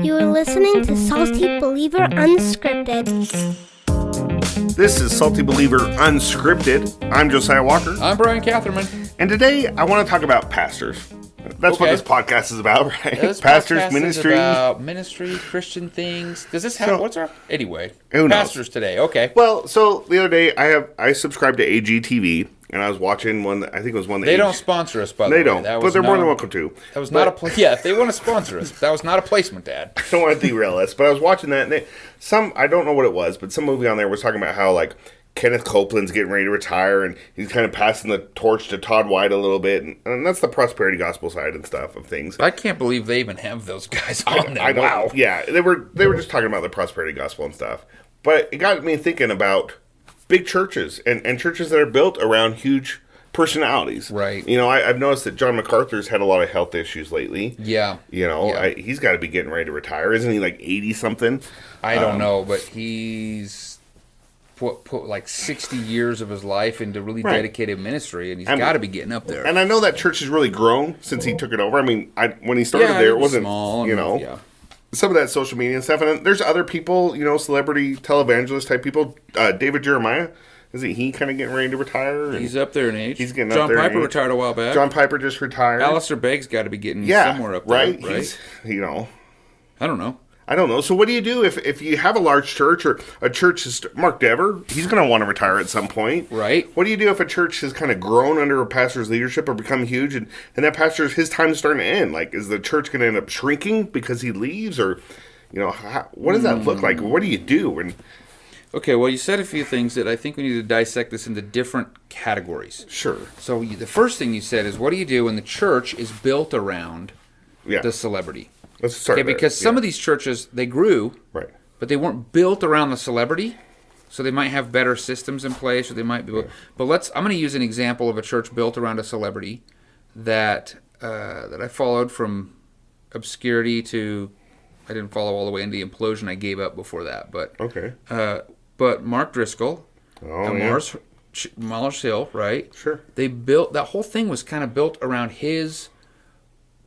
You are listening to Salty Believer Unscripted. This is Salty Believer Unscripted. I'm Josiah Walker. I'm Brian Catherman. And today I want to talk about pastors. That's what this podcast is about, right? This Pastors, podcast ministry. Is about ministry, Christian things. Does this have, what's our, anyway. Who knows? Pastors today, okay. Well, so the other day I subscribed to AGTV, and I was watching one, I think it was one that They don't sponsor us, by the way. They don't, but they're more than welcome to. That was not yeah, if they want to sponsor us, that was not a placement ad. I don't want to derail us, but I was watching that, and I don't know what it was, but some movie on there was talking about how, like, Kenneth Copeland's getting ready to retire, and he's kind of passing the torch to Todd White a little bit, and that's the prosperity gospel side and stuff of things. I can't believe they even have those guys on there. Wow. Yeah, they were just talking about the prosperity gospel and stuff. But it got me thinking about big churches and churches that are built around huge personalities. Right. You know, I've noticed that John MacArthur's had a lot of health issues lately. Yeah. You know, yeah. He's got to be getting ready to retire. Isn't he like 80-something? I don't know, but he's put like 60 years of his life into really dedicated ministry, and he's got to be getting up there. And I know that church has really grown since he took it over. I mean, when he started there, it wasn't small, you know. Yeah. Some of that social media and stuff, and there's other people, you know, celebrity televangelist type people. David Jeremiah, isn't he kind of getting ready to retire? He's up there in age. He's getting John up there. John Piper retired a while back. John Piper just retired. Alistair Begg's got to be getting somewhere up there, right? He's, you know, I don't know. So what do you do if you have a large church or a church is Mark Dever? He's going to want to retire at some point, right? What do you do if a church has kind of grown under a pastor's leadership or become huge, and that pastor's his time is starting to end? Like, is the church going to end up shrinking because he leaves, or you know, what does that look like? What do you do? And okay, well, you said a few things that I think we need to dissect this into different categories. Sure. So the first thing you said is, what do you do when the church is built around the celebrity? Let's start there. Because some of these churches, they grew, right, but they weren't built around the celebrity, so they might have better systems in place, or they might be. Yeah. But I'm going to use an example of a church built around a celebrity that I followed from obscurity to. I didn't follow all the way into the implosion. I gave up before that, but okay. But Mark Driscoll, Mars Hill, right? Sure. They built that whole thing was kind of built around his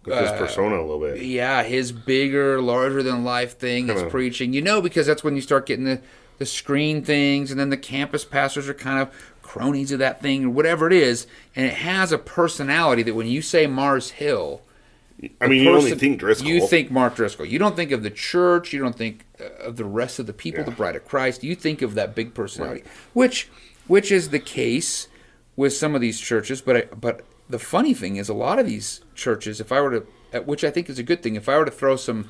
persona a little bit. Yeah, his bigger, larger than life thing. His preaching, because that's when you start getting the screen things, and then the campus pastors are kind of cronies of that thing, or whatever it is, and it has a personality that when you say Mars Hill. I mean, you only think Driscoll. You think Mark Driscoll. You don't think of the church. You don't think of the rest of the people, the bride of Christ. You think of that big personality, right. which is the case with some of these churches. But the funny thing is, a lot of these churches, if I were to, which I think is a good thing, if I were to throw the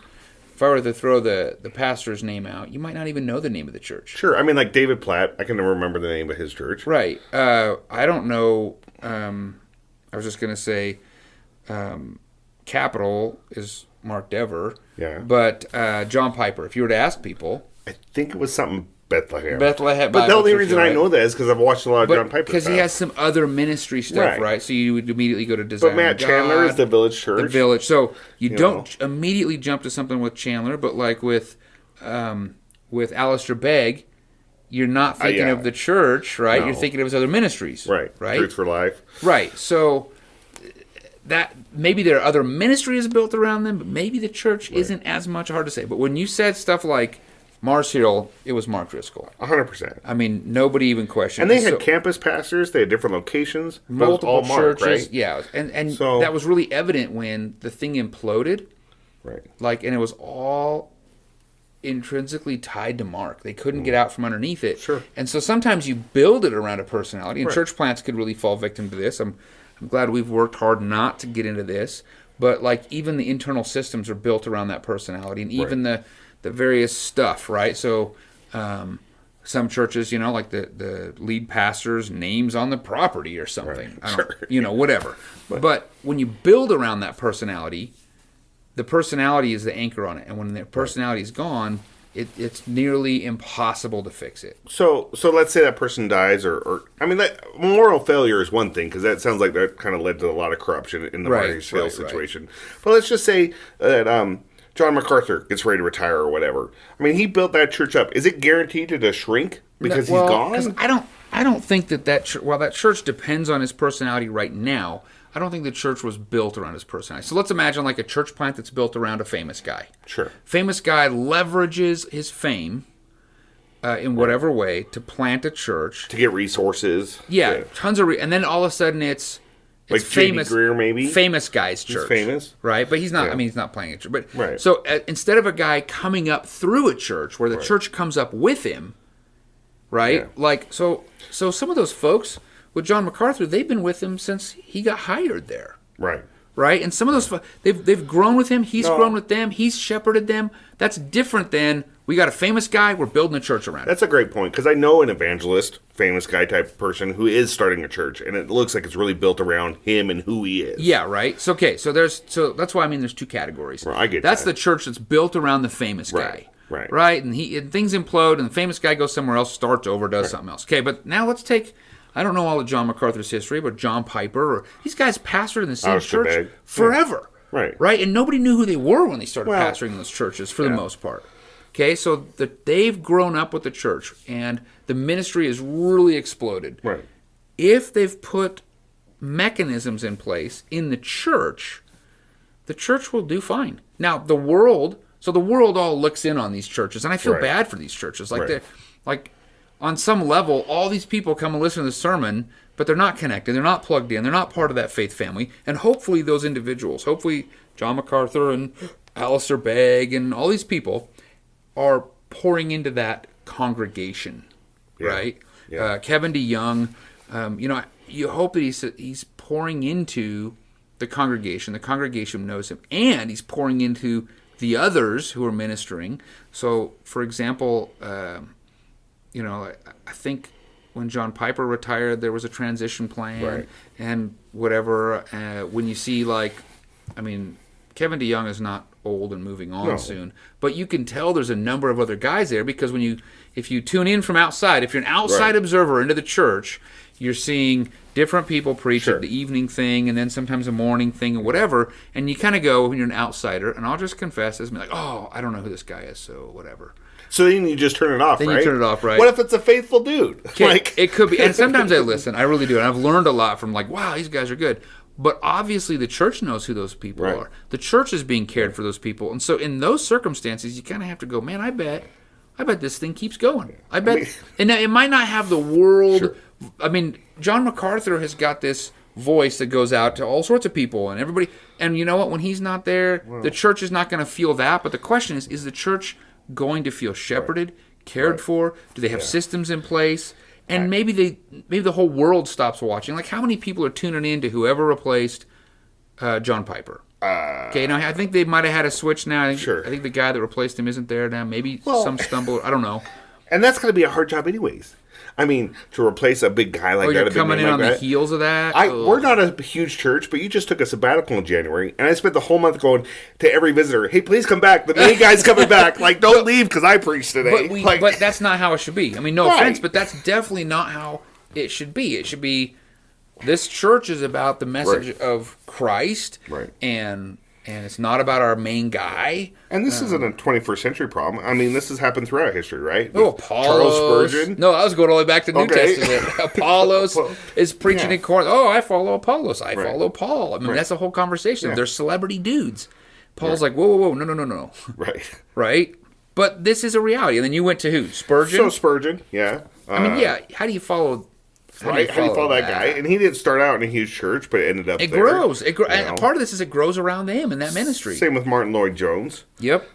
pastor's name out, you might not even know the name of the church. Sure. I mean, like David Platt, I can never remember the name of his church. Right. I don't know. I was just going to say. Capital is Mark Dever. Yeah. But John Piper, if you were to ask people. I think it was something Bethlehem. But the only reason I know that is because I've watched a lot of John Piper because he has some other ministry stuff, right? So you would immediately go to Design. But Matt Chandler is the Village Church. The Village. So you don't immediately jump to something with Chandler, but like with Alistair Begg, you're not thinking of the church, right? No. You're thinking of his other ministries. Right. Truth for Life. Right. So that maybe there are other ministries built around them, but maybe the church isn't as much. Hard to say. But when you said stuff like Mars Hill, it was Mark Driscoll. 100%. I mean, nobody even questioned. And they had campus pastors. They had different locations. Multiple churches. Right? Yeah. And so, that was really evident when the thing imploded. Right. And it was all intrinsically tied to Mark. They couldn't get out from underneath it. Sure. And so sometimes you build it around a personality, and church plants could really fall victim to this. I'm glad we've worked hard not to get into this, but even the internal systems are built around that personality, and even the various stuff, right? So some churches, like the lead pastor's name's on the property or something. Right. Whatever. But when you build around that personality, the personality is the anchor on it, and when the personality is gone, it's nearly impossible to fix it. So let's say that person dies, or I mean, that moral failure is one thing, because that sounds like that kind of led to a lot of corruption in the Marty Hill situation. Right. But let's just say that John MacArthur gets ready to retire or whatever. I mean, he built that church up. Is it guaranteed to shrink because he's gone? Because I don't think that while that church depends on his personality right now, I I don't think the church was built around his personality. So let's imagine like a church plant that's built around a famous guy. Sure. Famous guy leverages his fame in whatever way to plant a church. To get resources. Yeah, tons of and then all of a sudden it's like famous, Greer, maybe? Famous guy's church. He's famous. Right? But he's not, I mean, he's not playing a church. But, right. So instead of a guy coming up through a church where the church comes up with him, right? Yeah. Like, so some of those folks with John MacArthur, they've been with him since he got hired there. Right. Right? And some of those, they've grown with him. He's grown with them. He's shepherded them. That's different than, we got a famous guy, we're building a church around him. That's a great point, because I know an evangelist, famous guy type person, who is starting a church, and it looks like it's really built around him and who he is. Yeah, right? So, okay, so that's why I mean there's two categories. Well, I get that's that. the church that's built around the famous guy. Right. Right? And things implode, and the famous guy goes somewhere else, starts over, does something else. Okay, but now let's take, I don't know all of John MacArthur's history, but John Piper, or these guys pastored in the same church forever. Yeah. Right? And nobody knew who they were when they started pastoring those churches, for the most part. Okay, so they've grown up with the church, and the ministry has really exploded. Right. If they've put mechanisms in place in the church will do fine. Now, the world all looks in on these churches, and I feel bad for these churches. Like on some level, all these people come and listen to the sermon, but they're not connected, they're not plugged in, they're not part of that faith family, and hopefully those individuals, hopefully John MacArthur and Alistair Begg and all these people are pouring into that congregation, right? Yeah. Kevin DeYoung, you hope that he's pouring into the congregation. The congregation knows him, and he's pouring into the others who are ministering. So, for example, I think when John Piper retired, there was a transition plan and whatever. When you see Kevin DeYoung is not old and moving on soon, but you can tell there's a number of other guys there, because if you tune in from outside, if you're an outside observer into the church, you're seeing different people preach at the evening thing and then sometimes a morning thing and whatever, and you kind of go, when you're an outsider, and I'll just confess this, like, oh, I don't know who this guy is, so whatever. So then you just turn it off, Then you turn it off, right? What if it's a faithful dude? It could be, and sometimes I listen, I really do, and I've learned a lot from wow, these guys are good. But obviously the church knows who those people are. The church is being cared for those people. And so in those circumstances, you kind of have to go, man, I bet this thing keeps going. And it might not have the world. Sure. I mean, John MacArthur has got this voice that goes out to all sorts of people and everybody. And you know what? When he's not there, the church is not going to feel that. But the question is the church going to feel shepherded, cared for? Do they have systems in place? And maybe the whole world stops watching. Like, how many people are tuning in to whoever replaced John Piper? Okay, now I think they might have had a switch now. I think the guy that replaced him isn't there now. Maybe some stumble. I don't know. And that's going to be a hard job anyways. I mean, to replace a big guy like that. You're coming in on the heels of that? We're not a huge church, but you just took a sabbatical in January, and I spent the whole month going to every visitor, hey, please come back. The main guy's coming back. Don't leave because I preached today. But that's not how it should be. I mean, no offense, but that's definitely not how it should be. It should be, this church is about the message of Christ, and it's not about our main guy. And this isn't a 21st century problem. I mean, this has happened throughout history, right? Apollos. Charles Spurgeon. No, I was going all the way back to New Testament. Apollos is preaching in Corinth. Oh, I follow Apollos. I follow Paul. I mean, that's the whole conversation. They're celebrity dudes. Paul's like, whoa, no. Right. Right? But this is a reality. And then you went to who? Spurgeon? So Spurgeon, I mean, how do you follow... How do you follow that guy? And he didn't start out in a huge church, but it ended up It grows. And part of this is it grows around them in that ministry. Same with Martin Lloyd-Jones. Yep.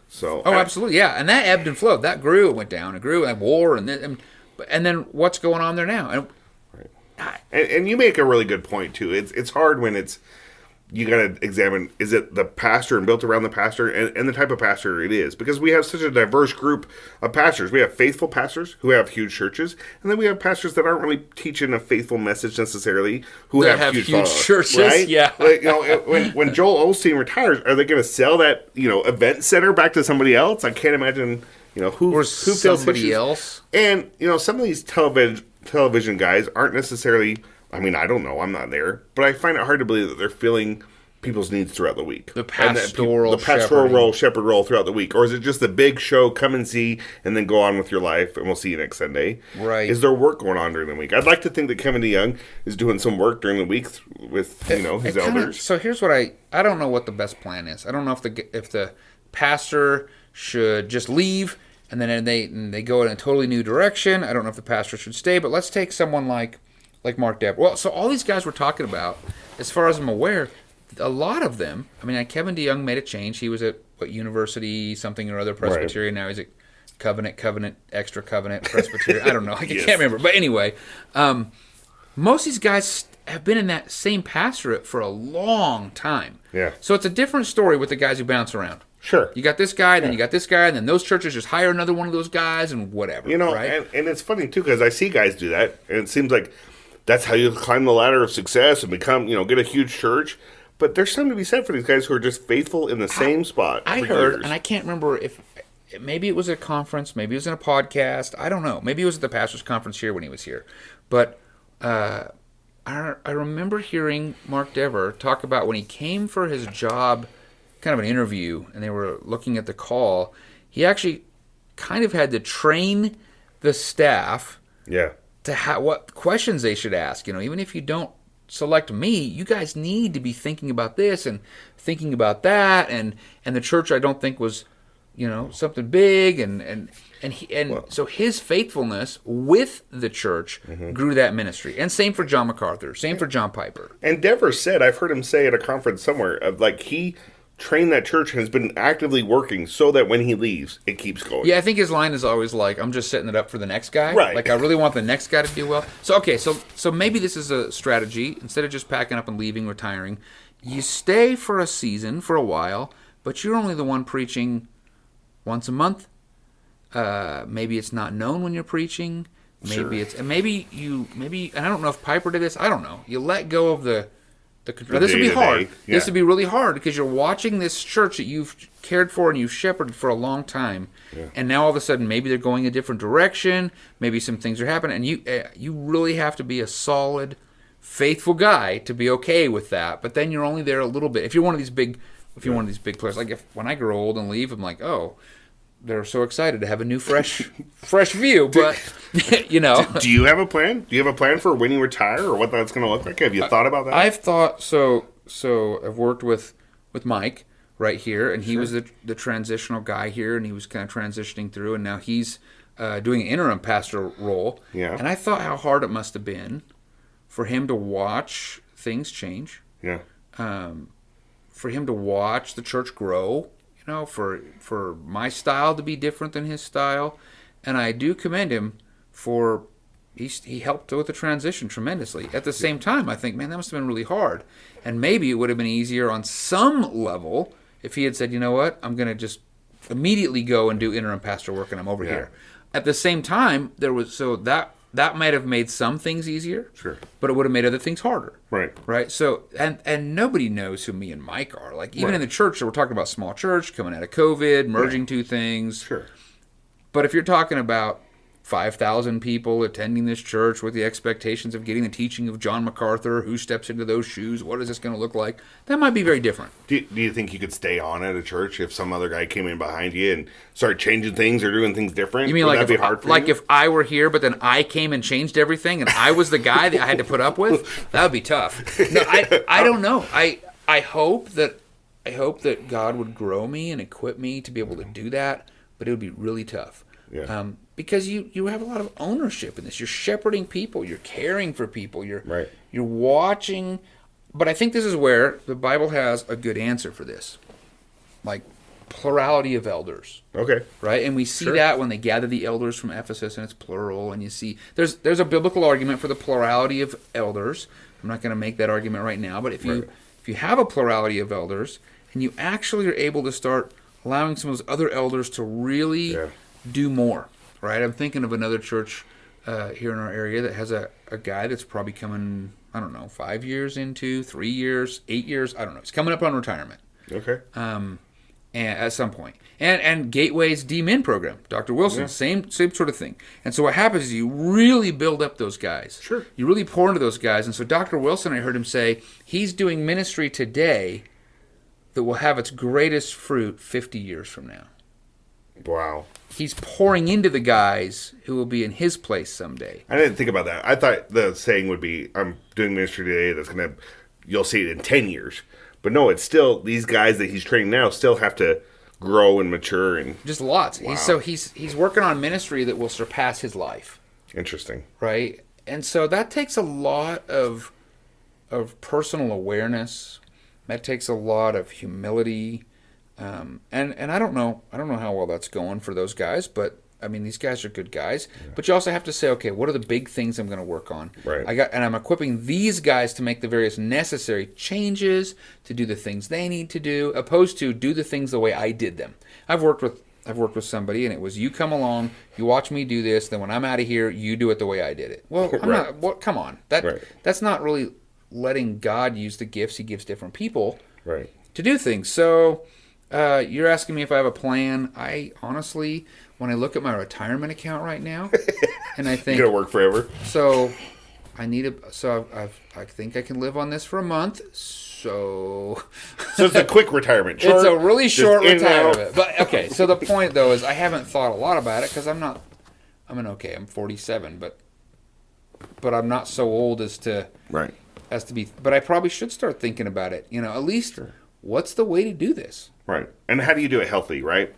Absolutely, yeah. And that ebbed and flowed. That grew, it went down. It grew, and war, and then what's going on there now? And you make a really good point, too. It's hard when it's... You got to examine, is it the pastor and built around the pastor and the type of pastor it is? Because we have such a diverse group of pastors. We have faithful pastors who have huge churches, and then we have pastors that aren't really teaching a faithful message necessarily, who have huge churches, right? Yeah. When Joel Osteen retires, are they going to sell that event center back to somebody else? I can't imagine who somebody else. And some of these television guys aren't necessarily. I mean, I don't know. I'm not there. But I find it hard to believe that they're feeling people's needs throughout the week? The pastoral shepherd role throughout the week? Or is it just a big show, come and see, and then go on with your life, and we'll see you next Sunday? Right. Is there work going on during the week? I'd like to think that Kevin DeYoung is doing some work during the week with, his elders. So here's what I don't know what the best plan is. I don't know if the pastor should just leave and then they go in a totally new direction. I don't know if the pastor should stay, but let's take someone like Mark Depp. Well, so all these guys we're talking about, as far as I'm aware, a lot of them, I mean, Kevin DeYoung made a change. He was at, University something or other Presbyterian. Right. Now he's at Covenant, Extra Covenant, Presbyterian. I don't know. I can't remember. But anyway, most of these guys have been in that same pastorate for a long time. Yeah. So it's a different story with the guys who bounce around. Sure. You got this guy, then you got this guy, and then those churches just hire another one of those guys and whatever. Right? And it's funny, too, because I see guys do that, and it seems like that's how you climb the ladder of success and become, get a huge church. But there's something to be said for these guys who are just faithful in the same spot. I heard, and I can't remember if maybe it was a conference, maybe it was in a podcast. I don't know. Maybe it was at the pastor's conference here when he was here. But I remember hearing Mark Dever talk about when he came for his job, kind of an interview, and they were looking at the call. He actually kind of had to train the staff to what questions they should ask. Even if you don't select me, you guys need to be thinking about this and thinking about that, and the church I don't think was something big, so his faithfulness with the church grew that ministry. And same for John MacArthur, same for John Piper. And Dever said, I've heard him say at a conference somewhere, he trained that church and has been actively working so that when he leaves, it keeps going. Yeah, I think his line is always I'm just setting it up for the next guy. Right. I really want the next guy to do well. So maybe this is a strategy. Instead of just packing up and leaving, retiring, you stay for a season, for a while, but you're only the one preaching once a month. Maybe it's not known when you're preaching. Maybe and I don't know if Piper did this. I don't know. You let go of the control. This would be hard. Yeah. This would be really hard because you're watching this church that you've cared for and you've shepherded for a long time, and now all of a sudden maybe they're going a different direction. Maybe some things are happening, and you really have to be a solid, faithful guy to be okay with that. But then you're only there a little bit. If you're one of these big players, when I grow old and leave, I'm like, oh, they're so excited to have a new fresh view, but Do you have a plan? Do you have a plan for when you retire or what that's going to look like? Have you thought about that? I've thought so. I've worked with Mike right here, and he was the transitional guy here, and he was kind of transitioning through, and now he's doing an interim pastor role. Yeah. And I thought how hard it must have been for him to watch things change. Yeah. For him to watch the church grow. For my style to be different than his style. And I do commend him for he helped with the transition tremendously. At the same time, I think, man, that must have been really hard. And maybe it would have been easier on some level if he had said, you know what, I'm going to just immediately go and do interim pastor work and I'm over here. At the same time, that might have made some things easier. Sure. But it would have made other things harder. Right. So, and nobody knows who me and Mike are. Even in the church, so we're talking about small church, coming out of COVID, merging two things. Sure. But if you're talking about 5,000 people attending this church with the expectations of getting the teaching of John MacArthur, who steps into those shoes, what is this going to look like? That might be very different. Do you think you could stay on at a church if some other guy came in behind you and started changing things or doing things different? You mean if I were here, but then I came and changed everything, and I was the guy that I had to put up with? That would be tough. No, I don't know. I hope that God would grow me and equip me to be able to do that, but it would be really tough. Yeah. Because you have a lot of ownership in this. You're shepherding people. You're caring for people. You're watching. But I think this is where the Bible has a good answer for this. Plurality of elders. Okay. Right? And we see that when they gather the elders from Ephesus, and it's plural. And you see there's a biblical argument for the plurality of elders. I'm not going to make that argument right now. But if you have a plurality of elders, and you actually are able to start allowing some of those other elders to really do more. Right, I'm thinking of another church here in our area that has a guy that's probably coming, 5 years into, 3 years, 8 years, I don't know. He's coming up on retirement. Okay. And at some point. And Gateway's D-Min program, Dr. Wilson, same sort of thing. And so what happens is you really build up those guys. Sure. You really pour into those guys. And so Dr. Wilson, I heard him say, he's doing ministry today that will have its greatest fruit 50 years from now. Wow. He's pouring into the guys who will be in his place someday. I didn't think about that. I thought the saying would be, I'm doing ministry today that's going to, you'll see it in 10 years. But no, it's still, these guys that he's training now still have to grow and mature. And just lots. Wow. He's working on ministry that will surpass his life. Interesting. Right? And so that takes a lot of personal awareness. That takes a lot of humility. And I don't know how well that's going for those guys, but I mean, these guys are good guys. Yeah. But you also have to say, okay, what are the big things I'm going to work on? Right. I'm equipping these guys to make the various necessary changes, to do the things they need to do, opposed to do the things the way I did them. I've worked with somebody, and it was, you come along, you watch me do this, then when I'm out of here, you do it the way I did it. Well, I'm not. Well, come on, that's not really letting God use the gifts He gives different people to do things. So. You're asking me if I have a plan. I honestly, when I look at my retirement account right now, and I think you're gonna work forever. So I think I can live on this for a month. So it's a quick retirement. Short, it's a really short retirement. But okay. So the point though is I haven't thought a lot about it because I'm 47, but I'm not so old as to be. But I probably should start thinking about it. At least what's the way to do this? Right. And how do you do it healthy, right?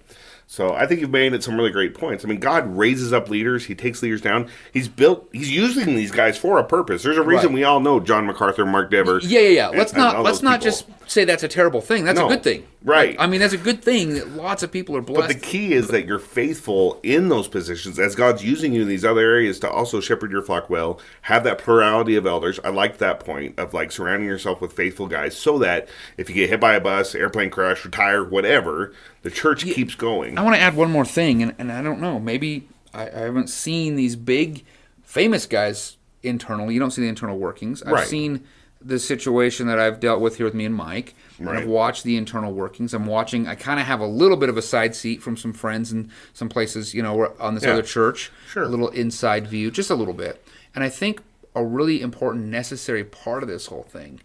So I think you've made some really great points. I mean, God raises up leaders. He takes leaders down. He's using these guys for a purpose. There's a reason we all know John MacArthur, Mark Dever. Yeah. Let's not just say that's a terrible thing. That's a good thing. Right. I mean, that's a good thing that lots of people are blessed. But the key is that you're faithful in those positions as God's using you in these other areas to also shepherd your flock well, have that plurality of elders. I like that point of like surrounding yourself with faithful guys so that if you get hit by a bus, airplane crash, retire, whatever, the church keeps going. I want to add one more thing, and I don't know, maybe I haven't seen these big famous guys internally. You don't see the internal workings. I've seen the situation that I've dealt with here with me and Mike. And I've watched the internal workings. I kind of have a little bit of a side seat from some friends and some places, on this other church. Sure. A little inside view, just a little bit. And I think a really important, necessary part of this whole thing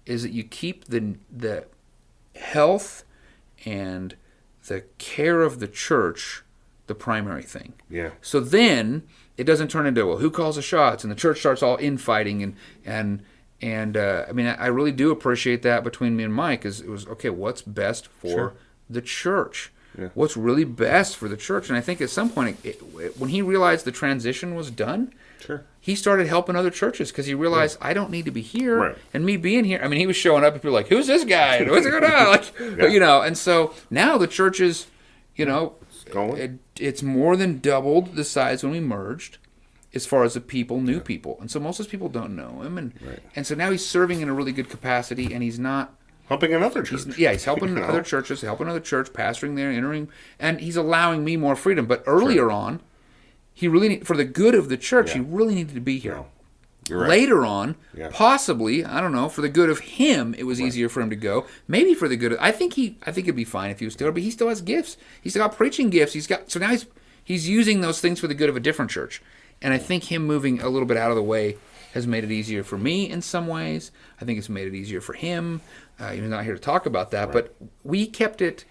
is that you keep the health and the care of the church the primary thing. Yeah. So then it doesn't turn into, well, who calls the shots? And the church starts all infighting and I mean, I really do appreciate that between me and Mike. It was okay. What's best for the church? Yeah. What's really best for the church? And I think at some point, when he realized the transition was done, he started helping other churches because he realized I don't need to be here, and me being here. I mean, he was showing up and people were like, "Who's this guy? What's going on?" And so now the church is, it's more than doubled the size when we merged. As far as the people, new people. And so most of those people don't know him. And so now he's serving in a really good capacity, and he's not... Helping another church. He's helping other churches, helping another church, pastoring there, entering, and he's allowing me more freedom. But earlier on, he really, for the good of the church, he really needed to be here. No. You're right. Later on, possibly, I don't know, for the good of him, it was easier for him to go. Maybe for the good of... I think it'd be fine if he was still, but he still has gifts. He's still got preaching gifts. So now he's using those things for the good of a different church. And I think him moving a little bit out of the way has made it easier for me in some ways. I think it's made it easier for him. He's not here to talk about that, but we kept it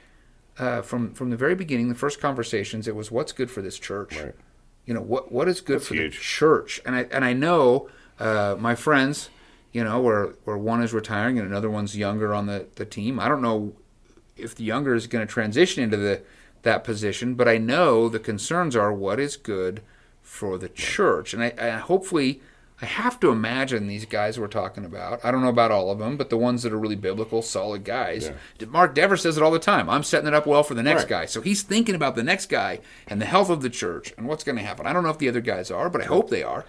from the very beginning. The first conversations, it was what's good for this church. Right. What is good for the church. And I know my friends, where one is retiring and another one's younger on the team. I don't know if the younger is going to transition into that position, but I know the concerns are what is good for the church. And I hopefully, I have to imagine these guys we're talking about, I don't know about all of them, but the ones that are really biblical, solid guys. Yeah. Mark Dever says it all the time. I'm setting it up well for the next guy. So he's thinking about the next guy and the health of the church and what's going to happen. I don't know if the other guys are, but I hope they are.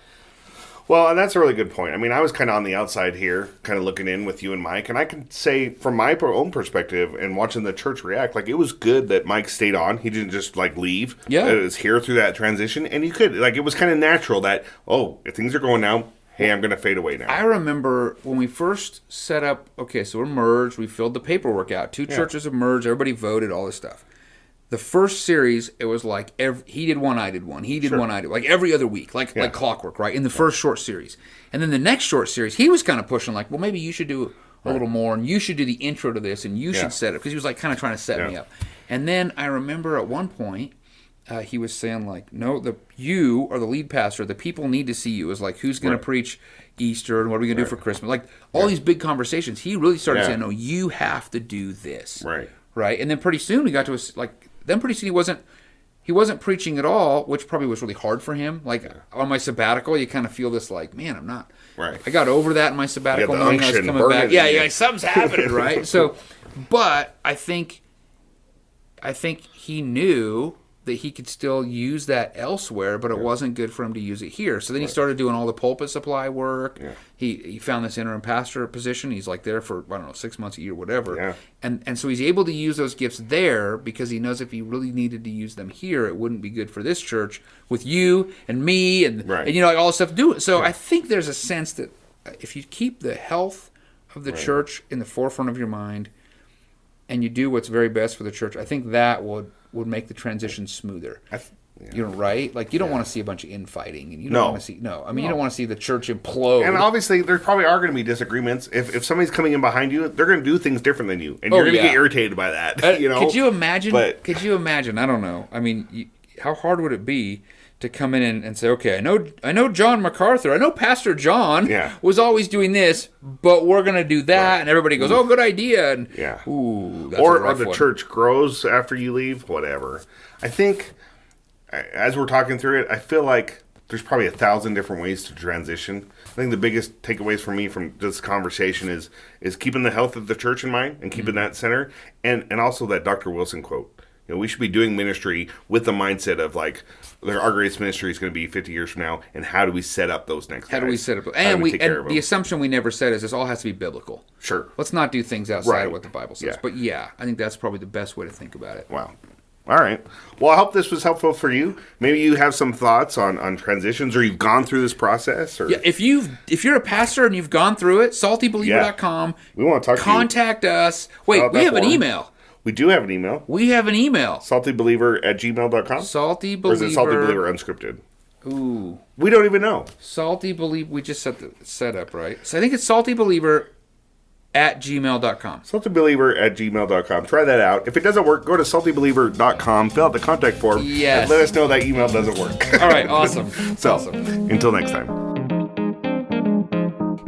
Well, and that's a really good point. I mean, I was kind of on the outside here, kind of looking in with you and Mike, and I can say from my own perspective and watching the church react, like it was good that Mike stayed on. He didn't just leave. Yeah. It was here through that transition, and you could, it was kind of natural that, if things are going now, hey, I'm going to fade away now. I remember when we first set up, so we're merged, we filled the paperwork out. Two churches have merged, everybody voted, all this stuff. The first series, it was like he did one, I did one. He did one, I did. Like every other week, like clockwork, right? In the first short series. And then the next short series, he was kind of pushing well, maybe you should do a little more, and you should do the intro to this, and you should set it, because he was like kind of trying to set me up. And then I remember at one point, he was saying like, no, you are the lead pastor. The people need to see you. It was like, who's going to preach Easter, and what are we going to do for Christmas? Like all these big conversations. He really started saying, no, you have to do this. Right. And then pretty soon we got to pretty soon he wasn't preaching at all, which probably was really hard for him. Like on my sabbatical, you kind of feel this like, man, I'm not. Right. I got over that in my sabbatical, knowing I was coming back. Yeah, something's happening, right? So, but I think he knew that he could still use that elsewhere, but it wasn't good for him to use it here. So then he started doing all the pulpit supply work. Yeah. He found this interim pastor position. He's like there for, 6 months, a year, whatever. Yeah. And so he's able to use those gifts there because he knows if he really needed to use them here, it wouldn't be good for this church with you and me and all this stuff to do it. So I think there's a sense that if you keep the health of the church in the forefront of your mind and you do what's very best for the church, I think that would make the transition smoother. Right? Like you don't want to see a bunch of infighting, and you don't want to see you don't want to see the church implode. And obviously, there probably are going to be disagreements. If somebody's coming in behind you, they're going to do things different than you, and you're going to get irritated by that. Could you imagine? Could you imagine? I don't know. I mean, how hard would it be to come in and say, okay, I know John MacArthur, I know Pastor John was always doing this, but we're going to do that, and everybody goes, oh, good idea, and that's or the church grows after you leave, whatever. I think, as we're talking through it, I feel like there's probably 1,000 different ways to transition. I think the biggest takeaways for me from this conversation is keeping the health of the church in mind and keeping that center, and also that Dr. Wilson quote. We should be doing ministry with the mindset of like, our greatest ministry is going to be 50 years from now, and how do we set up those next guys? How do we set up? And the assumption we never said is this all has to be biblical. Sure. Let's not do things outside of what the Bible says. Yeah. But I think that's probably the best way to think about it. Wow. All right. Well, I hope this was helpful for you. Maybe you have some thoughts on transitions, or you've gone through this process. Or if you're a pastor and you've gone through it, SaltyBeliever.com. We want to talk to you. Contact us. Wait, we have an email. We do have an email. We have an email. SaltyBeliever@gmail.com? SaltyBeliever. Or is it SaltyBeliever Unscripted? Ooh. We don't even know. SaltyBeliever. We just set up, right? So I think it's SaltyBeliever@gmail.com. SaltyBeliever@gmail.com. Try that out. If it doesn't work, go to SaltyBeliever.com, fill out the contact form, and let us know that email doesn't work. All right, awesome. Until next time.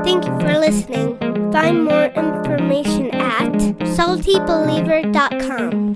Thank you for listening. Find more information at SaltyBeliever.com.